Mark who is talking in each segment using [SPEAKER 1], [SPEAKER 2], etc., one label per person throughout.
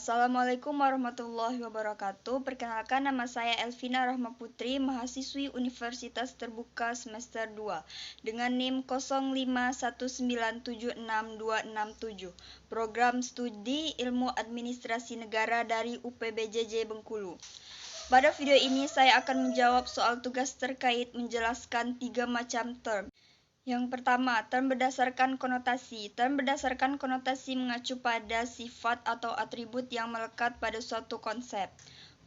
[SPEAKER 1] Assalamualaikum warahmatullahi wabarakatuh. Perkenalkan, nama saya Elvina Rahma Putri, mahasiswi Universitas Terbuka semester 2 dengan NIM 0519766267, program studi Ilmu Administrasi Negara dari UPBJJ Bengkulu. Pada video ini saya akan menjawab soal tugas terkait menjelaskan 3 macam term. Yang pertama, term berdasarkan konotasi. Term berdasarkan konotasi mengacu pada sifat atau atribut yang melekat pada suatu konsep.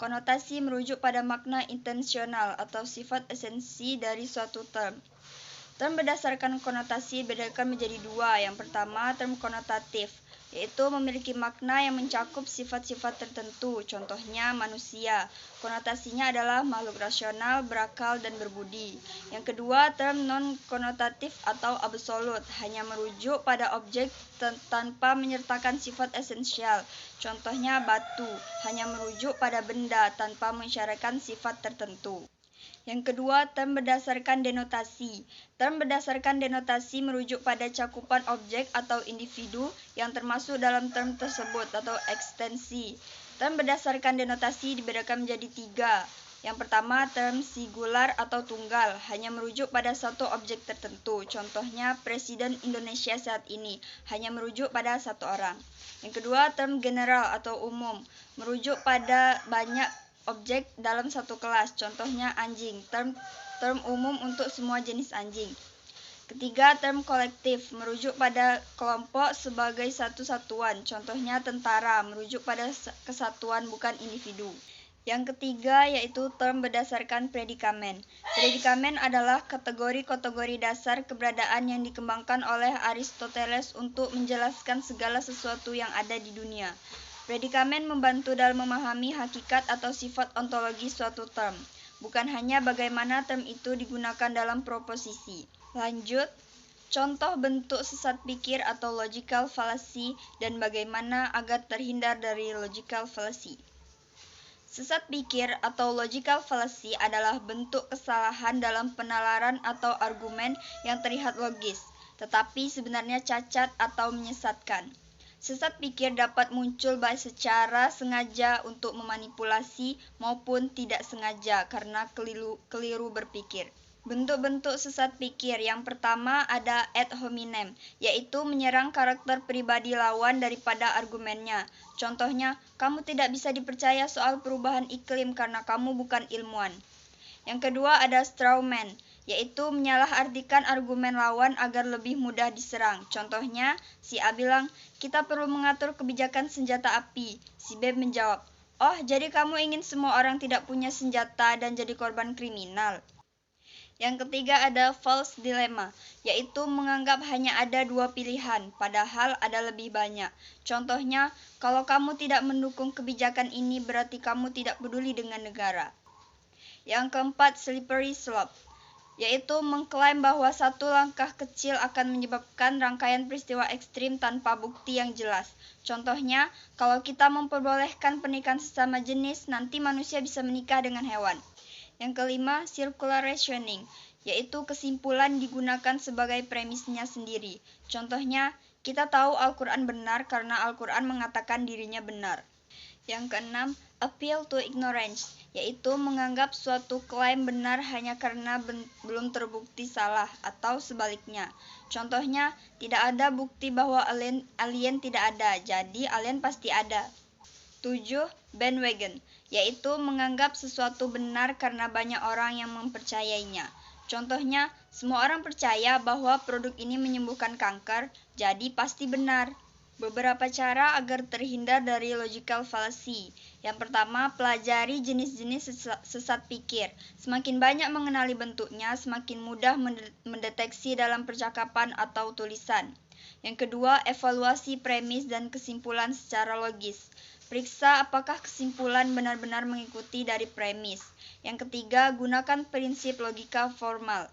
[SPEAKER 1] Konotasi merujuk pada makna intensional atau sifat esensi dari suatu term. Term berdasarkan konotasi dibedakan menjadi dua. Yang pertama, term konotatif, yaitu memiliki makna yang mencakup sifat-sifat tertentu, contohnya manusia. Konotasinya adalah makhluk rasional, berakal, dan berbudi. Yang kedua, term non-konotatif atau absolut, hanya merujuk pada objek tanpa menyertakan sifat esensial. Contohnya batu, hanya merujuk pada benda tanpa mensyaratkan sifat tertentu. Yang kedua, term berdasarkan denotasi. Term berdasarkan denotasi merujuk pada cakupan objek atau individu yang termasuk dalam term tersebut atau ekstensi. Term berdasarkan denotasi dibedakan menjadi 3. Yang pertama, term singular atau tunggal, hanya merujuk pada satu objek tertentu. Contohnya, Presiden Indonesia saat ini, hanya merujuk pada satu orang. Yang kedua, term general atau umum, merujuk pada banyak objek dalam satu kelas, contohnya anjing, term umum untuk semua jenis anjing. Ketiga, term kolektif, merujuk pada kelompok sebagai satu satuan, contohnya tentara, merujuk pada kesatuan bukan individu. Yang ketiga yaitu term berdasarkan predikamen. Predikamen adalah kategori-kategori dasar keberadaan yang dikembangkan oleh Aristoteles untuk menjelaskan segala sesuatu yang ada di dunia. Predikamen membantu dalam memahami hakikat atau sifat ontologi suatu term, bukan hanya bagaimana term itu digunakan dalam proposisi. Lanjut, contoh bentuk sesat pikir atau logical fallacy dan bagaimana agar terhindar dari logical fallacy. Sesat pikir atau logical fallacy adalah bentuk kesalahan dalam penalaran atau argumen yang terlihat logis, tetapi sebenarnya cacat atau menyesatkan. Sesat pikir dapat muncul baik secara sengaja untuk memanipulasi maupun tidak sengaja karena keliru berpikir. Bentuk-bentuk sesat pikir yang pertama ada ad hominem, yaitu menyerang karakter pribadi lawan daripada argumennya. Contohnya, kamu tidak bisa dipercaya soal perubahan iklim karena kamu bukan ilmuwan. Yang kedua ada straw man, yaitu menyalahartikan argumen lawan agar lebih mudah diserang. Contohnya, si A bilang, kita perlu mengatur kebijakan senjata api. Si B menjawab, oh jadi kamu ingin semua orang tidak punya senjata dan jadi korban kriminal. Yang ketiga ada false dilemma, yaitu menganggap hanya ada dua pilihan, padahal ada lebih banyak. Contohnya, kalau kamu tidak mendukung kebijakan ini berarti kamu tidak peduli dengan negara. Yang keempat, slippery slope, yaitu mengklaim bahwa satu langkah kecil akan menyebabkan rangkaian peristiwa ekstrim tanpa bukti yang jelas. Contohnya, kalau kita memperbolehkan pernikahan sesama jenis, nanti manusia bisa menikah dengan hewan. Yang kelima, circular reasoning, yaitu kesimpulan digunakan sebagai premisnya sendiri. Contohnya, kita tahu Al-Quran benar karena Al-Quran mengatakan dirinya benar. Yang keenam, appeal to ignorance, yaitu menganggap suatu klaim benar hanya karena belum terbukti salah atau sebaliknya. Contohnya, tidak ada bukti bahwa alien tidak ada, jadi alien pasti ada. 7. Bandwagon, yaitu menganggap sesuatu benar karena banyak orang yang mempercayainya. Contohnya, semua orang percaya bahwa produk ini menyembuhkan kanker, jadi pasti benar. Beberapa cara agar terhindar dari logical fallacy. Yang pertama, pelajari jenis-jenis sesat pikir. Semakin banyak mengenali bentuknya, semakin mudah mendeteksi dalam percakapan atau tulisan. Yang kedua, evaluasi premis dan kesimpulan secara logis. Periksa apakah kesimpulan benar-benar mengikuti dari premis. Yang ketiga, gunakan prinsip logika formal.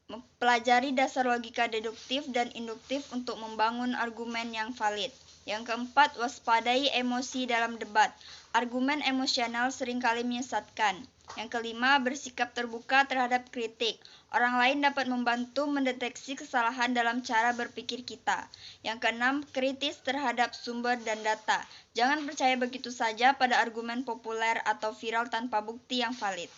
[SPEAKER 1] Mempelajari dasar logika deduktif dan induktif untuk membangun argumen yang valid. Yang keempat, waspadai emosi dalam debat. Argumen emosional seringkali menyesatkan. Yang kelima, bersikap terbuka terhadap kritik. Orang lain dapat membantu mendeteksi kesalahan dalam cara berpikir kita. Yang keenam, kritis terhadap sumber dan data. Jangan percaya begitu saja pada argumen populer atau viral tanpa bukti yang valid.